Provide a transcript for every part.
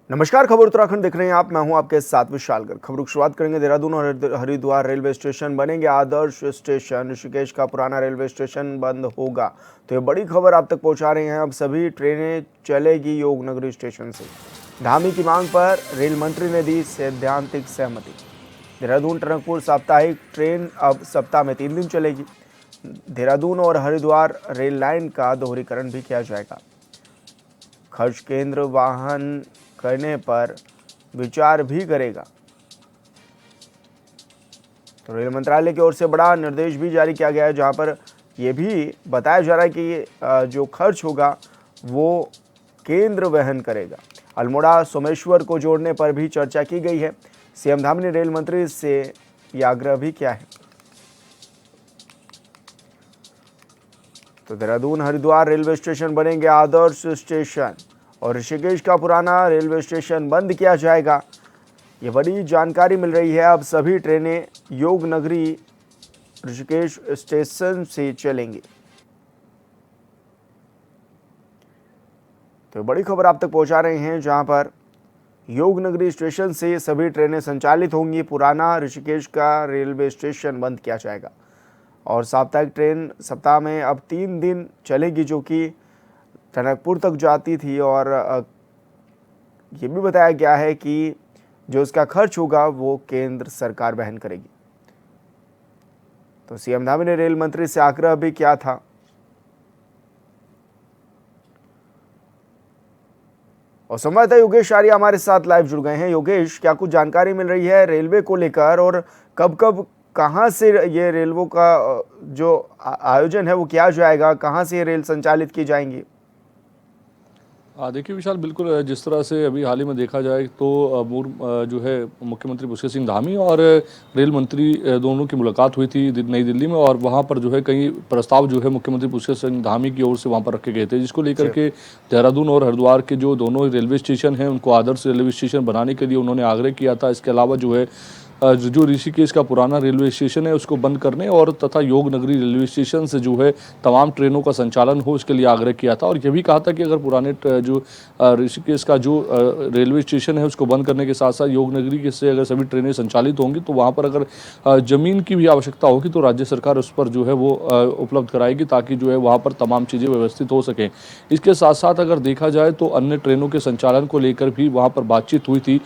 नमस्कार, खबर उत्तराखंड देख रहे हैं आप। मैं हूं आपके साथ विशालगढ़। खबरों की शुरुआत करेंगे देहरादून और हरिद्वार रेलवे स्टेशन बनेंगे आदर्श स्टेशन। ऋषिकेश का पुराना रेलवे स्टेशन बंद होगा, तो ये बड़ी खबर आप तक पहुंचा रहे हैं। अब सभी ट्रेनें चलेगी योगनगरी स्टेशन से। धामी की मांग पर रेल मंत्री ने दी सैद्धांतिक सहमति। देहरादून टनकपुर साप्ताहिक ट्रेन अब सप्ताह में 3 दिन चलेगी। देहरादून और हरिद्वार रेल लाइन का दोहरीकरण भी किया जाएगा। खर्च केंद्र वाहन करने पर विचार भी करेगा। तो रेल मंत्रालय की ओर से बड़ा निर्देश भी जारी किया गया है, जहां पर यह भी बताया जा रहा है कि जो खर्च होगा वो केंद्र वहन करेगा। अल्मोड़ा सोमेश्वर को जोड़ने पर भी चर्चा की गई है। सीएम धामी ने रेल मंत्री से यह आग्रह भी किया है। तो देहरादून हरिद्वार रेलवे स्टेशन बनेंगे आदर्श स्टेशन और ऋषिकेश का पुराना रेलवे स्टेशन बंद किया जाएगा। ये बड़ी जानकारी मिल रही है। अब सभी ट्रेनें योगनगरी ऋषिकेश स्टेशन से चलेंगी। तो बड़ी खबर आप तक पहुंचा रहे हैं, जहां पर योगनगरी स्टेशन से सभी ट्रेनें संचालित होंगी। पुराना ऋषिकेश का रेलवे स्टेशन बंद किया जाएगा और साप्ताहिक ट्रेन सप्ताह में अब 3 दिन चलेगी, जो कि टनकपुर तक जाती थी। और ये भी बताया गया है कि जो इसका खर्च होगा वो केंद्र सरकार वहन करेगी। तो सीएम धामी ने रेल मंत्री से आग्रह भी किया था। और संवाददाता योगेश आर्य हमारे साथ लाइव जुड़ गए हैं। योगेश, क्या कुछ जानकारी मिल रही है रेलवे को लेकर, और कब कब कहां से ये रेलवों का जो आयोजन है वो किया जाएगा, कहां से ये रेल संचालित की जाएंगी? देखिए विशाल, बिल्कुल जिस तरह से अभी हाल ही में देखा जाए तो जो है मुख्यमंत्री पुष्कर सिंह धामी और रेल मंत्री दोनों की मुलाकात हुई थी नई दिल्ली में, और वहाँ पर जो है कई प्रस्ताव जो है मुख्यमंत्री पुष्कर सिंह धामी की ओर से वहाँ पर रखे गए थे, जिसको लेकर के देहरादून और हरिद्वार के जो दोनों रेलवे स्टेशन हैं उनको आदर्श रेलवे स्टेशन बनाने के लिए उन्होंने आग्रह किया था। इसके अलावा जो है जो ऋषिकेश का पुराना रेलवे स्टेशन है उसको बंद करने और तथा योगनगरी रेलवे स्टेशन से जो है तमाम ट्रेनों का संचालन हो, इसके लिए आग्रह किया था। और यह भी कहा था कि अगर पुराने जो ऋषिकेश का जो रेलवे स्टेशन है उसको बंद करने के साथ साथ योगनगरी के से अगर सभी ट्रेनें संचालित होंगी तो वहाँ पर अगर ज़मीन की भी आवश्यकता होगी तो राज्य सरकार उस पर जो है वो उपलब्ध कराएगी, ताकि जो है वहाँ पर तमाम चीज़ें व्यवस्थित हो सकें। इसके साथ साथ अगर देखा जाए तो अन्य ट्रेनों के संचालन को लेकर भी वहाँ पर बातचीत हुई थी।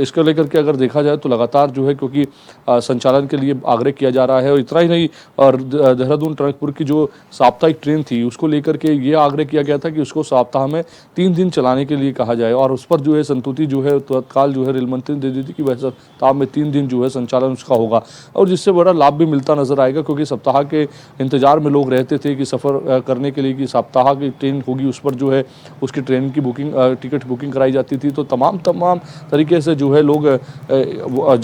इसको लेकर के अगर देखा जाए तो लगातार जो है, क्योंकि संचालन के लिए आग्रह किया जा रहा है, और इतना ही नहीं, और देहरादून टनकपुर की जो साप्ताहिक ट्रेन थी उसको लेकर के ये आग्रह किया गया था कि उसको सप्ताह में 3 दिन चलाने के लिए कहा जाए, और उस पर जो है संतुति जो है तत्काल जो है रेल मंत्री ने दे दी थी कि वह सप्ताह में 3 दिन जो है संचालन उसका होगा, और जिससे बड़ा लाभ भी मिलता नजर आएगा। क्योंकि सप्ताह के इंतजार में लोग रहते थे कि सफ़र करने के लिए कि सप्ताह की ट्रेन होगी, उस पर जो है उसकी ट्रेन की बुकिंग टिकट बुकिंग कराई जाती थी। तो तमाम तरीके से जो है लोग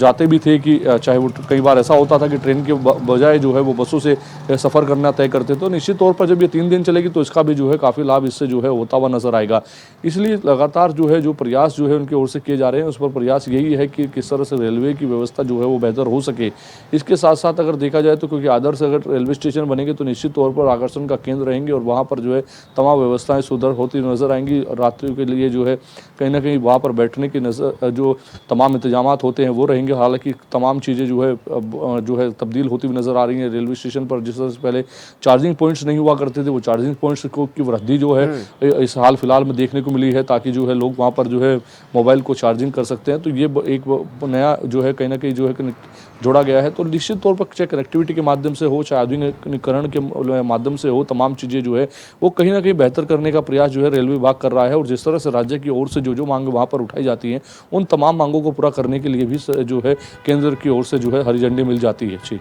जाते भी थे कि चाहे वो कई बार ऐसा होता था कि ट्रेन के बजाय जो है वो बसों से सफ़र करना तय करते। तो निश्चित तौर पर जब ये 3 दिन चलेगी तो इसका भी जो है काफ़ी लाभ इससे जो है होता हुआ नजर आएगा। इसलिए लगातार जो है जो प्रयास जो है उनकी ओर से किए जा रहे हैं, उस पर प्रयास यही है कि किस तरह से रेलवे की व्यवस्था जो है वो बेहतर हो सके। इसके साथ साथ अगर देखा जाए तो क्योंकि आदर्श अगर रेलवे स्टेशन बनेंगे तो निश्चित तौर पर आकर्षण का केंद्र रहेंगे, और वहाँ पर जो है तमाम व्यवस्थाएं सुधर होती नजर आएंगी। रात्रियों के लिए जो है कहीं ना कहीं वहाँ पर बैठने की जो तमाम इंतजाम होते हैं वो रहेंगे। हालांकि तमाम चीज़ें जो है तब्दील होती हुई नज़र आ रही हैं रेलवे स्टेशन पर। जिस तरह से पहले चार्जिंग पॉइंट्स नहीं हुआ करते थे, वो चार्जिंग पॉइंट्स की वृद्धि जो है इस हाल फिलहाल में देखने को मिली है, ताकि जो है लोग वहाँ पर जो है मोबाइल को चार्जिंग कर सकते हैं। तो ये एक नया जो है कहीं ना कहीं जो है जोड़ा गया है। तो निश्चित तौर पर चाहे कनेक्टिविटी के माध्यम से हो, चाहे आधुनिकीकरण के माध्यम से हो, तमाम चीज़ें जो है वो कहीं ना कहीं बेहतर करने का प्रयास जो है रेलवे विभाग कर रहा है। और जिस तरह से राज्य की ओर से जो मांग वहाँ पर उठाई जाती हैं, उन तमाम मांगों को पूरा करने के लिए भी जो है केंद्र की ओर से जो है हरी झंडी मिल जाती है। जी,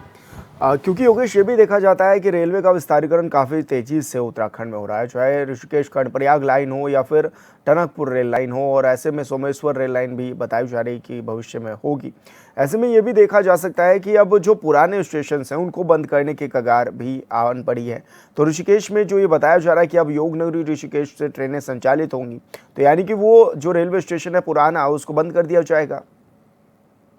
क्योंकि योगेश, ये भी देखा जाता है कि रेलवे का विस्तारीकरण काफ़ी तेज़ी से उत्तराखंड में हो रहा है, चाहे ऋषिकेश कर्णप्रयाग लाइन हो या फिर टनकपुर रेल लाइन हो, और ऐसे में सोमेश्वर रेल लाइन भी बताई जा रही कि भविष्य में होगी। ऐसे में ये भी देखा जा सकता है कि अब जो पुराने स्टेशन हैं उनको बंद करने की कगार भी आन पड़ी है। तो ऋषिकेश में जो ये बताया जा रहा है कि अब योगनगरी ऋषिकेश से ट्रेनें संचालित होंगी, तो यानी कि वो जो रेलवे स्टेशन है पुराना उसको बंद कर दिया जाएगा।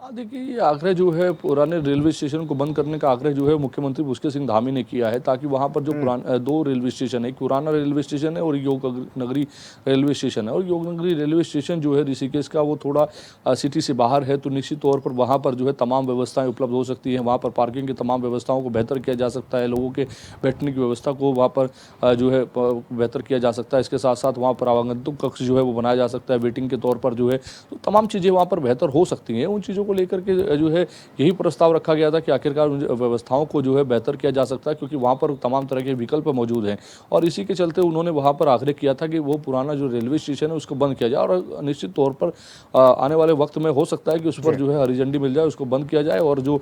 देखिए ये आग्रह जो है पुराने रेलवे स्टेशन को बंद करने का आग्रह जो है मुख्यमंत्री पुष्कर सिंह धामी ने किया है, ताकि वहाँ पर जो दो रेलवे स्टेशन है, एक पुराना रेलवे स्टेशन है और योग नगरी रेलवे स्टेशन है। और योग नगरी रेलवे स्टेशन जो है ऋषिकेश का, वो थोड़ा सिटी से बाहर है, तो निश्चित तौर पर वहाँ पर जो है तमाम व्यवस्थाएं उपलब्ध हो सकती हैं। वहाँ पर पार्किंग की तमाम व्यवस्थाओं को बेहतर किया जा सकता है, लोगों के बैठने की व्यवस्था को वहाँ पर जो है बेहतर किया जा सकता है। इसके साथ साथ वहाँ पर आवागंतुक कक्ष जो है वो बनाया जा सकता है, वेटिंग के तौर पर जो है, तो तमाम चीज़ें वहाँ पर बेहतर हो सकती हैं। उन चीज़ों को लेकर के जो है यही प्रस्ताव रखा गया था कि आखिरकार उन व्यवस्थाओं को जो है बेहतर किया जा सकता है, क्योंकि वहाँ पर तमाम तरह के विकल्प मौजूद हैं। और इसी के चलते उन्होंने वहाँ पर आग्रह किया था कि वो पुराना जो रेलवे स्टेशन है उसको बंद किया जाए, और निश्चित तौर पर आने वाले वक्त में हो सकता है कि उस पर जो है हरी झंडी मिल जाए, उसको बंद किया जाए, और जो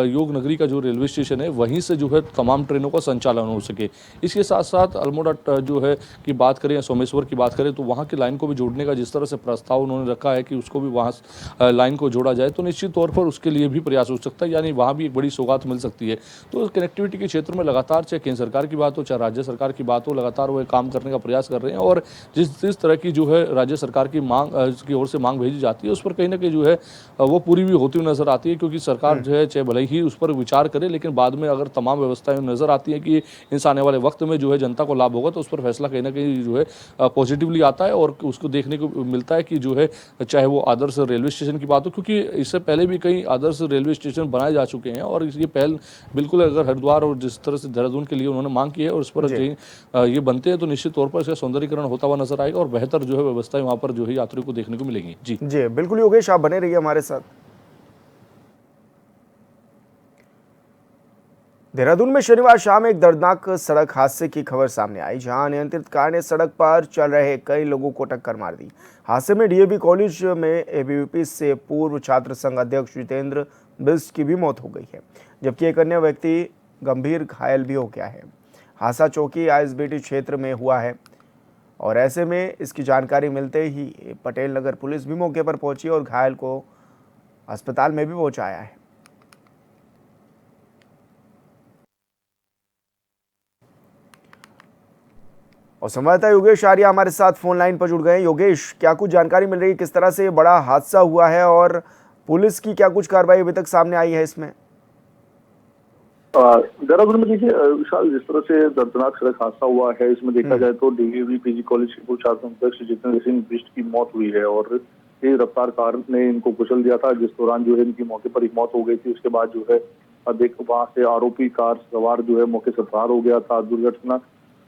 योग नगरी का जो रेलवे स्टेशन है वहीं से जो है तमाम ट्रेनों का संचालन हो सके। इसके साथ साथ अल्मोड़ा जो है की बात करें या सोमेश्वर की बात करें, तो वहाँ की लाइन को भी जोड़ने का जिस तरह से प्रस्ताव उन्होंने रखा है कि उसको भी वहाँ लाइन को जोड़ा जाए, तो निश्चित तौर पर उसके लिए भी प्रयास हो सकता है, यानी वहाँ भी एक बड़ी सौगात मिल सकती है। तो कनेक्टिविटी के क्षेत्र में लगातार, चाहे केंद्र सरकार की बात हो चाहे राज्य सरकार की बात हो, लगातार वो काम करने का प्रयास कर रहे हैं। और जिस तरह की जो है राज्य सरकार की मांग की ओर से मांग भेजी जाती है, उस पर कहीं ना कहीं जो है वो पूरी भी होती हुई नजर आती है, क्योंकि सरकार जो है चाहे भले ही उस पर विचार करे, लेकिन बाद में अगर तमाम व्यवस्थाएं नजर आती है कि इनसे आने वाले वक्त में जो है जनता को लाभ होगा, तो उस पर फैसला कहीं ना कहीं जो है पॉजिटिवली आता है। और उसको देखने को मिलता है कि जो है चाहे वो आदर्श रेलवे स्टेशन की बात हो, क्योंकि इससे पहले भी कई आदर्श रेलवे स्टेशन बनाए जा चुके हैं, और इसकी पहल बिल्कुल अगर हरिद्वार और जिस तरह से देहरादून के लिए उन्होंने मांग की है और उस पर ये बनते हैं, तो निश्चित तौर पर इसका सौंदर्यीकरण होता हुआ नजर आएगा और बेहतर जो है व्यवस्थाएं वहाँ पर जो है यात्रियों को देखने को मिलेंगी। जी जी बिल्कुल योगेश, आप बने रहिए हमारे साथ। देहरादून में शनिवार शाम एक दर्दनाक सड़क हादसे की खबर सामने आई, जहां अनियंत्रित कार ने सड़क पर चल रहे कई लोगों को टक्कर मार दी। हादसे में डीएवी कॉलेज में एबीवीपी से पूर्व छात्र संघ अध्यक्ष जितेंद्र बिष्ट की भी मौत हो गई है, जबकि एक अन्य व्यक्ति गंभीर घायल भी हो गया है। हादसा चौकी आईएसबीटी क्षेत्र में हुआ है, और ऐसे में इसकी जानकारी मिलते ही पटेल नगर पुलिस भी मौके पर पहुंची और घायल को अस्पताल में भी पहुंचाया है। और संवाददाता योगेश आर्या हमारे साथ फोन लाइन पर जुड़ गए। योगेश, क्या कुछ जानकारी मिल रही है, किस तरह से ये बड़ा हादसा हुआ है और पुलिस की क्या कुछ कार्रवाई अभी तक सामने आई है इसमें? देहरादून में देखिए विशाल, जिस तरह से दर्दनाक सड़क हादसा हुआ है, इसमें देखा जाए तो डीएवी पीजी कॉलेज के पूर्व छात्र अध्यक्ष जितेंद्र सिंह बिष्ट की मौत हुई है, और तेज रफ्तार कार ने इनको कुचल दिया था, जिस दौरान जो है इनकी मौके पर एक मौत हो गई थी। उसके बाद जो है देखो वहां से आरोपी कार सवार जो है मौके से फरार हो गया था। दुर्घटना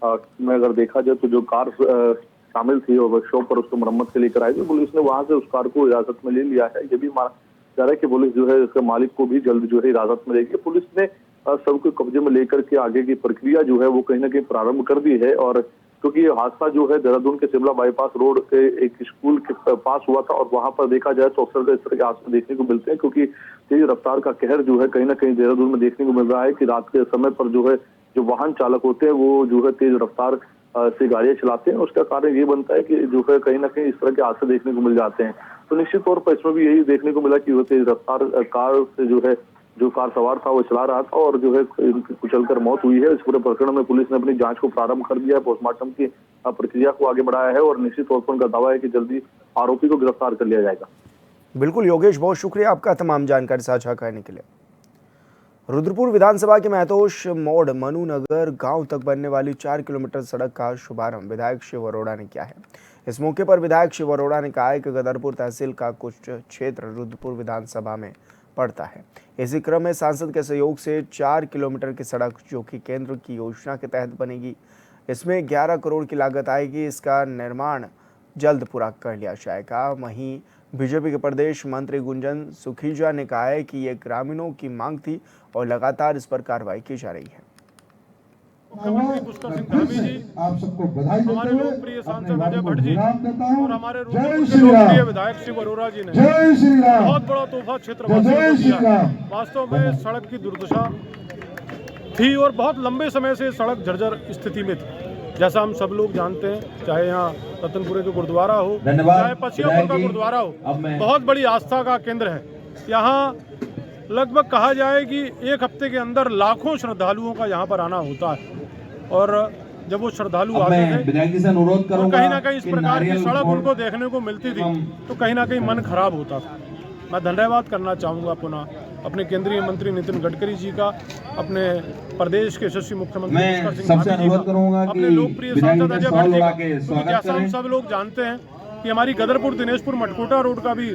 में अगर देखा जाए तो जो कार शामिल थी और वर्कशॉप पर उसको मरम्मत के लेकर आई थी, पुलिस ने वहां से उस कार को हिरासत में ले लिया है। ये भी माना जा रहा है कि पुलिस जो है उसके मालिक को भी जल्द जो है हिरासत में लेगी। पुलिस ने सबको कब्जे में लेकर के आगे की प्रक्रिया जो है वो कहीं ना कहीं प्रारंभ कर दी है। और क्योंकि ये हादसा जो है देहरादून के शिमला बाईपास रोड के एक स्कूल के पास हुआ था, और वहां पर देखा जाए तो अक्सर इस तरह के हादसे देखने को मिलते हैं, क्योंकि तेज रफ्तार का कहर जो है कहीं ना कहीं देहरादून में देखने को मिल रहा है कि रात के समय पर जो है जो वाहन चालक होते हैं वो जो है तेज रफ्तार से गाड़ियां चलाते हैं। उसका कारण ये बनता है कि जो है कहीं ना कहीं इस तरह के हादसे देखने को मिल जाते हैं। तो निश्चित तौर पर इसमें भी यही देखने को मिला कि वो तेज रफ्तार कार से जो है जो कार सवार था वो चला रहा था, और जो है कुचलकर मौत हुई है। इस पूरे प्रकरण में पुलिस ने अपनी जांच को प्रारंभ कर दिया है, पोस्टमार्टम की प्रक्रिया को आगे बढ़ाया है, और निश्चित तौर पर उनका दावा है कि जल्दी आरोपी को गिरफ्तार कर लिया जाएगा। बिल्कुल योगेश, बहुत शुक्रिया आपका तमाम जानकारी साझा करने के लिए। रुद्रपुर विधानसभा के महतोष मोड़ मनुनगर गांव तक बनने वाली 4 किलोमीटर सड़क का शुभारंभ विधायक शिव अरोड़ा ने किया है। इस मौके पर विधायक शिव अरोड़ा ने कहा है कि गदरपुर तहसील का कुछ क्षेत्र रुद्रपुर विधानसभा में पड़ता है। इसी क्रम में सांसद के सहयोग से 4 किलोमीटर की सड़क, जो कि केंद्र की योजना के तहत बनेगी, इसमें 11 करोड़ की लागत आएगी। इसका निर्माण जल्द पूरा कर लिया जाएगा। वहीं बीजेपी के प्रदेश मंत्री गुंजन सुखीजा ने कहा है कि ये ग्रामीणों की मांग थी और लगातार इस पर कार्रवाई की जा रही है। मुख्यमंत्री पुष्कर सिंह धामी जी, आप सबको बधाई देते हुए हमारे लोकप्रिय सांसद अजय भट्ट जी और हमारे लोकप्रिय विधायक शिव अरोड़ा जी ने बहुत बड़ा तोहफा क्षेत्रवासियों को दिया। वास्तव में सड़क की दुर्दशा थी और बहुत लंबे समय से सड़क जर्जर स्थिति में थी। जैसा हम सब लोग जानते हैं, चाहे यहाँ रतनपुरे का गुरुद्वारा हो, चाहे पछियापुर का गुरुद्वारा हो, बहुत बड़ी आस्था का केंद्र है। यहाँ लगभग कहा जाए कि एक हफ्ते के अंदर लाखों श्रद्धालुओं का यहाँ पर आना होता है, और जब वो श्रद्धालु आते थे तो कहीं ना कहीं इस प्रकार की सड़क उनको देखने को मिलती थी, तो कहीं ना कहीं मन खराब होता था। मैं धन्यवाद करना चाहूँगा पुनः अपने केंद्रीय मंत्री नितिन गडकरी जी का, अपने प्रदेश के यशस्वी मुख्यमंत्री पुष्कर सिंह धामी जी का, अपने लोकप्रिय सांसद अजय भट्ट जी का, क्योंकि जैसा हम सब लोग जानते हैं कि हमारी गदरपुर दिनेशपुर मटकोटा रोड का भी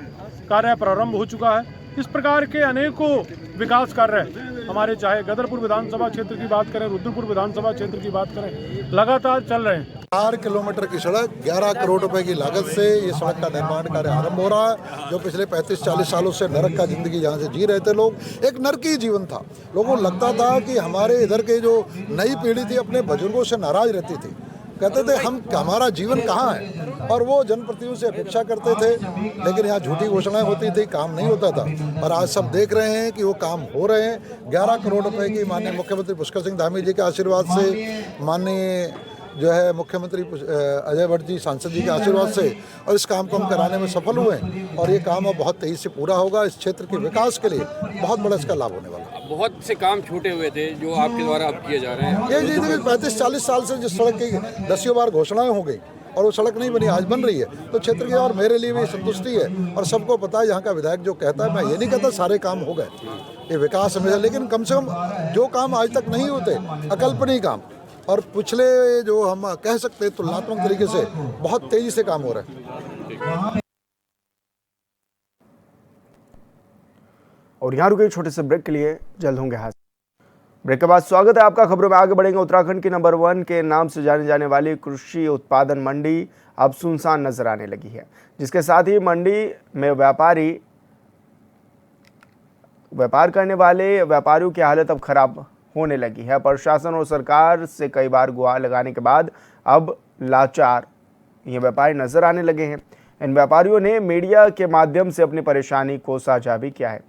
कार्य प्रारंभ हो चुका है। इस प्रकार के अनेकों विकास कार्य हमारे, चाहे गदरपुर विधानसभा क्षेत्र की बात करें, रुद्रपुर विधानसभा क्षेत्र की बात करें, लगातार चल रहे हैं। 4 किलोमीटर की सड़क 11 करोड़ रुपए की लागत से ये सड़क का निर्माण कार्य आरंभ हो रहा है। जो पिछले 35-40 सालों से नरक का जिंदगी जहाँ से जी रहे थे लोग, एक नरकी जीवन था। लोगों को लगता था कि हमारे इधर के जो नई पीढ़ी थी अपने बुजुर्गों से नाराज रहती थी, कहते थे हमारा जीवन कहाँ है, और वो जनप्रतिनिधियों से अपेक्षा करते थे। लेकिन यहाँ झूठी घोषणाएं होती थी, काम नहीं होता था। और आज सब देख रहे हैं कि वो काम हो रहे हैं। 11 करोड़ रुपए की माननीय मुख्यमंत्री पुष्कर सिंह धामी जी के आशीर्वाद से, माननीय जो है मुख्यमंत्री अजय भट्ट जी सांसद जी के आशीर्वाद से, और इस काम को हम कराने में सफल हुए हैं। और ये काम अब बहुत तेजी से पूरा होगा। इस क्षेत्र के विकास के लिए बहुत बड़ा इसका लाभ होने वाला है। बहुत से काम छूटे हुए थे जो आपके द्वारा अब किए जा रहे हैं। ये जी देखिए 35-40 साल से जिस सड़क की 10 बार घोषणाएं हो गई और वो सड़क नहीं बनी, आज बन रही है, तो क्षेत्र की और मेरे लिए भी संतुष्टि है। और सबको पता है यहाँ का विधायक जो कहता है, मैं ये नहीं कहता सारे काम हो गए, ये विकास हमेशा, लेकिन कम से कम जो काम आज तक नहीं होते, अकल्पनीय काम, और पिछले जो हम कह सकते हैं तुलनात्मक तरीके से बहुत तेजी से काम हो रहा है। और यहाँ रुके छोटे से ब्रेक के लिए, जल्द होंगे हाजिर। ब्रेक के बाद स्वागत है आपका। खबरों में आगे बढ़ेंगे। उत्तराखंड की नंबर 1 के नाम से जाने जाने वाली कृषि उत्पादन मंडी अब सुनसान नजर आने लगी है, जिसके साथ ही मंडी में व्यापार करने वाले व्यापारियों की हालत अब खराब होने लगी है। प्रशासन और सरकार से कई बार गुहार लगाने के बाद अब लाचार ये व्यापारी नजर आने लगे हैं। इन व्यापारियों ने मीडिया के माध्यम से अपनी परेशानी को साझा भी किया है।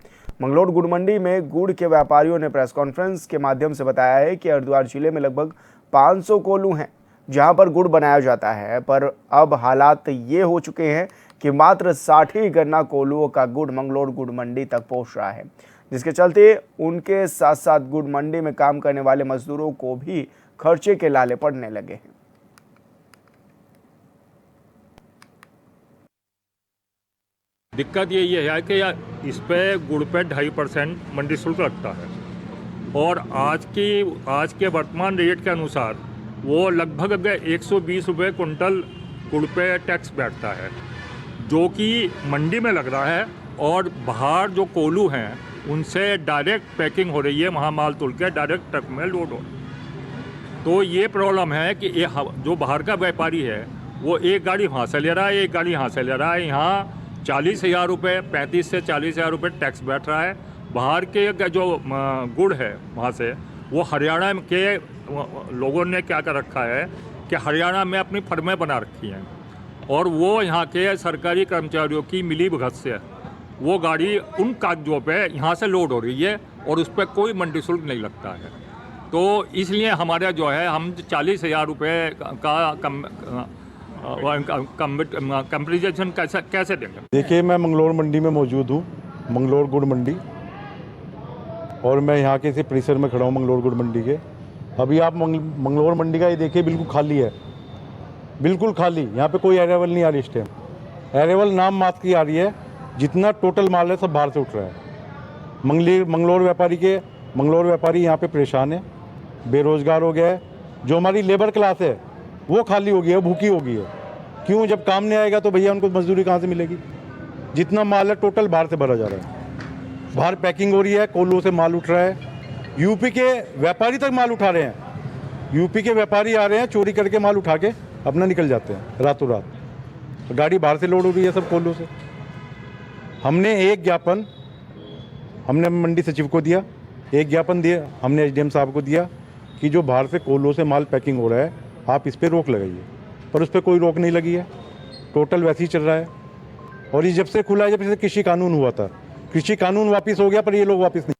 मंगलोर गुड़ मंडी में गुड़ के व्यापारियों ने प्रेस कॉन्फ्रेंस के माध्यम से बताया है कि हरिद्वार जिले में लगभग 500 कोल्हू हैं जहां पर गुड़ बनाया जाता है, पर अब हालात ये हो चुके हैं कि मात्र 60 ही गन्ना कोल्हुओं का गुड़ मंगलोर गुड़ मंडी तक पहुंच रहा है, जिसके चलते उनके साथ साथ गुड़ मंडी में काम करने वाले मजदूरों को भी खर्चे के लाले पड़ने लगे हैं। दिक्कत यही है कि इस पे गुड़ पे 2.5% मंडी शुल्क लगता है, और आज के वर्तमान रेट के अनुसार वो लगभग 120 रुपये कुंटल गुड़ पे टैक्स बैठता है, जो कि मंडी में लग रहा है। और बाहर जो कोल्हू हैं उनसे डायरेक्ट पैकिंग हो रही है, वहाँ माल तुल के डायरेक्ट ट्रक में लोड हो। तो ये प्रॉब्लम है कि ये जो बाहर का व्यापारी है वो एक गाड़ी वहाँ से ले रहा है, एक गाड़ी यहाँ से ले रहा है। यहाँ 40,000 रुपये, 35 से 40,000 रुपये टैक्स बैठ रहा है। बाहर के जो गुड़ है वहाँ से, वो हरियाणा के लोगों ने क्या कर रखा है कि हरियाणा में अपनी फर्में बना रखी हैं, और वो यहाँ के सरकारी कर्मचारियों की मिली भगत से वो गाड़ी उन कागजों पे यहाँ से लोड हो रही है, और उस पर कोई मंडी शुल्क नहीं लगता है। तो इसलिए हमारा जो है, हम 40,000 रुपये का कंपेरिजन कैसे देंगे। देखिए, मैं मंगलोर मंडी में मौजूद हूँ, मंगलोर गुड़ मंडी, और मैं यहाँ के इसी परिसर में खड़ा हूँ मंगलोर गुड़ मंडी के। अभी आप मंगलोर मंडी का ये देखिए, बिल्कुल खाली है, बिल्कुल खाली। यहाँ पे कोई अराइवल नहीं आ रही इस टाइम। अराइवल नाम मात्र की आ रही है, जितना टोटल माल है सब बाहर से उठ रहा है। मंगलोर व्यापारी यहाँ पे परेशान है, बेरोजगार हो गया है। जो हमारी लेबर क्लास है वो खाली हो गई है, भूखी हो गई है। क्यों? जब काम नहीं आएगा तो भैया उनको मजदूरी कहाँ से मिलेगी? जितना माल है टोटल बाहर से भरा जा रहा है, बाहर पैकिंग हो रही है, कोल्हू से माल उठ रहा है। यूपी के व्यापारी तक माल उठा रहे हैं, यूपी के व्यापारी आ रहे हैं, चोरी करके माल उठा के अपना निकल जाते हैं रातों रात। गाड़ी बाहर से लोड हो रही है सब कोल्हू से। हमने एक ज्ञापन हमने मंडी सचिव को दिया, एक ज्ञापन दिया हमने एसडीएम साहब को दिया कि जो बाहर से कोल्हू से माल पैकिंग हो रहा है आप इस पर रोक लगाइए, पर उस पर कोई रोक नहीं लगी है। टोटल वैसे ही चल रहा है। और ये जब से खुला है, जब से कृषि कानून हुआ था, कृषि कानून वापस हो गया, पर ये लोग वापस नहीं।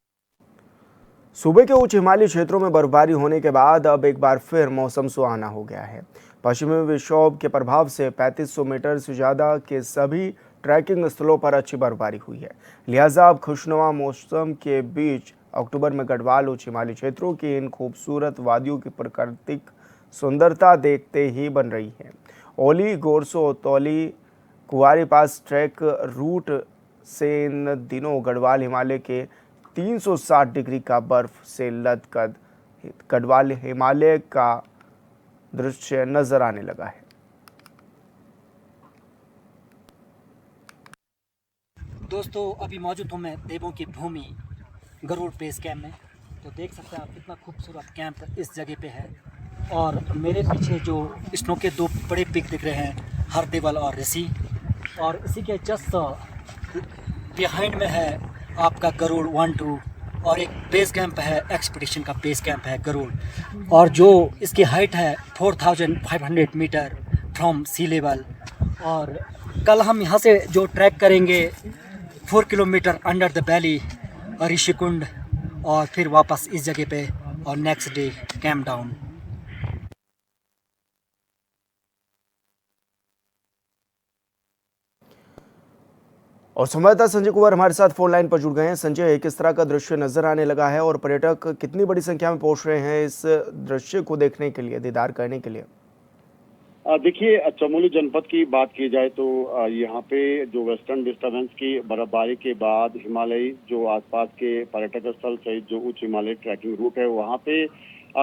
सूबे के उच्च हिमालयी क्षेत्रों में बर्फबारी होने के बाद अब एक बार फिर मौसम सुहाना हो गया है। पश्चिमी विक्षोभ के प्रभाव से 3500 मीटर से ज़्यादा के सभी ट्रैकिंग स्थलों पर अच्छी बर्फबारी हुई है। लिहाजा अब खुशनुमा मौसम के बीच अक्टूबर में गढ़वाल उच्च हिमालयी क्षेत्रों की इन खूबसूरत वादियों की प्राकृतिक सुंदरता देखते ही बन रही है। ओली, गोरसो, तौली, कुंवारी पास ट्रैक रूट से इन दिनों गढ़वाल हिमालय के 360 डिग्री का बर्फ से लदकद गढ़वाल हिमालय का दृश्य नजर आने लगा है। दोस्तों अभी मौजूद हूँ मैं देवों की भूमि गरुड़ बेस कैंप में। तो देख सकते हैं आप कितना खूबसूरत कैंप इस जगह पे है। और मेरे पीछे जो स्नो के दो बड़े पिक दिख रहे हैं, हरदेवल और ऋषि, और इसी के जस्ट बिहाइंड में है आपका गरुड़ 1-2 और एक बेस कैंप है, एक्सपीडिशन का बेस कैंप है गरुड़, और जो इसकी हाइट है 4500 मीटर फ्रॉम सी लेवल। और कल हम यहाँ से जो ट्रैक करेंगे 4 kilometre under the valley Rishikund, और फिर वापस इस जगह पे, और नेक्स्ट डे कैंप डाउन। और संवाददाता संजय कुमार हमारे साथ फोन लाइन पर जुड़ गए हैं। संजय, किस तरह का दृश्य नजर आने लगा है और पर्यटक कितनी बड़ी संख्या में पहुंच रहे हैं इस दृश्य को देखने के लिए, दीदार करने के लिए? देखिए, चमोली जनपद की बात की जाए तो यहाँ पे जो वेस्टर्न डिस्टर्बेंस की बर्फबारी के बाद हिमालयी जो आसपास के पर्यटक स्थल सहित जो उच्च हिमालय ट्रैकिंग रूट है वहाँ पे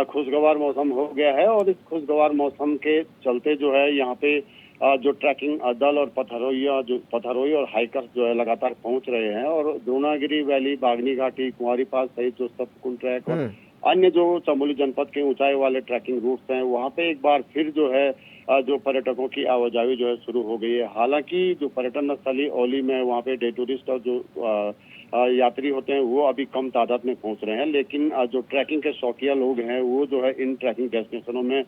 खुशगवार मौसम हो गया है। और इस खुशगवार मौसम के चलते जो है यहाँ पे जो ट्रैकिंग दल और पथरोई और हाइकर्स जो है लगातार पहुंच रहे हैं। और द्रोणागिरी वैली, बागनी घाटी, कुंवारी पास सहित जो सप्तकुंड ट्रैक और अन्य जो चमोली जनपद के ऊंचाई वाले ट्रैकिंग रूट्स हैं वहाँ पे एक बार फिर जो है जो पर्यटकों की आवाजाही जो है शुरू हो गई है। हालांकि जो पर्यटन स्थली औली में वहाँ पे डे टूरिस्ट और जो यात्री होते हैं वो अभी कम तादाद में पहुंच रहे हैं, लेकिन जो ट्रैकिंग के शौकिया लोग हैं वो जो है इन ट्रैकिंग डेस्टिनेशनों में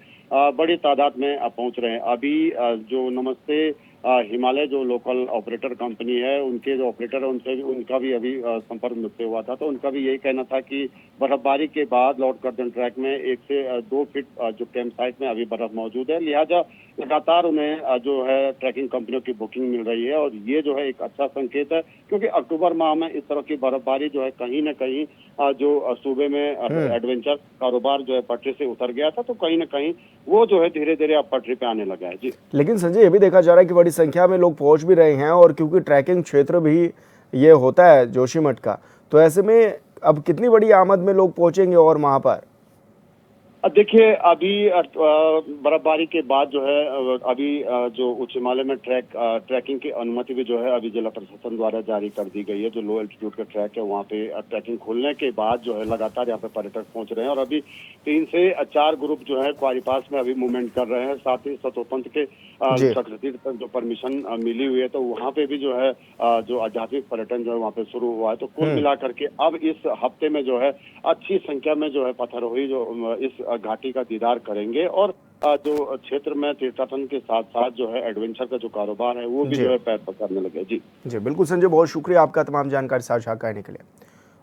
बड़ी तादाद में पहुंच रहे हैं। अभी जो नमस्ते हिमालय जो लोकल ऑपरेटर कंपनी है, उनके जो ऑपरेटर है उनका भी अभी संपर्क मुझसे हुआ था, तो उनका भी यही कहना था कि बर्फबारी के बाद लॉर्ड कर्जन ट्रैक में 1 से 2 फीट जो कैंप साइट में अभी बर्फ मौजूद है, लिहाजा लगातार उन्हें जो है ट्रैकिंग कंपनियों की बुकिंग मिल रही है। और ये जो है एक अच्छा संकेत है, क्योंकि अक्टूबर माह में इस तरह की बर्फबारी जो है कहीं न कहीं जो सूबे में एडवेंचर कारोबार जो है पटरी से उतर गया था, तो कहीं न कहीं वो जो है धीरे धीरे अब पटरी पे आने लगा है। जी, लेकिन संजय, ये भी देखा जा रहा है कि बड़ी संख्या में लोग पहुंच भी रहे हैं, और क्योंकि ट्रैकिंग क्षेत्र भी ये होता है जोशीमठ का, तो ऐसे में अब कितनी बड़ी आमद में लोग पहुंचेंगे और वहां पर? देखिए, अभी बर्फबारी के बाद जो है अभी जो उच्च हिमालय में ट्रैकिंग की अनुमति भी जो है अभी जिला प्रशासन द्वारा जारी कर दी गई है। जो लो एल्टीट्यूड का ट्रैक है वहाँ पे ट्रैकिंग खुलने के बाद जो है लगातार यहाँ पे पर्यटक पहुंच रहे हैं। और अभी 3 से 4 ग्रुप जो है क्वारी पास में अभी मूवमेंट कर रहे हैं। साथ ही सतोपंथ के चक्रतीर्थ तक जो परमिशन मिली हुई है, तो वहाँ पे भी जो है जो आध्यात्मिक पर्यटन जो है वहाँ पे शुरू हुआ है। तो कुल मिलाकर के अब इस हफ्ते में जो है अच्छी संख्या में जो है पथरोही जो इस घाटी का दीदार करेंगे, और जो क्षेत्र में तीर्थाटन के साथ साथ जो है एडवेंचर का जो कारोबार है वो भी जो है पैर पकड़ने लगे। जी बिल्कुल संजय, बहुत शुक्रिया आपका तमाम जानकारी साझा करने के लिए।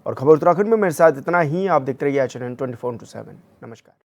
और खबर उत्तराखंड में मेरे साथ इतना ही। आप देखते रहिए HNN 24/7। नमस्कार।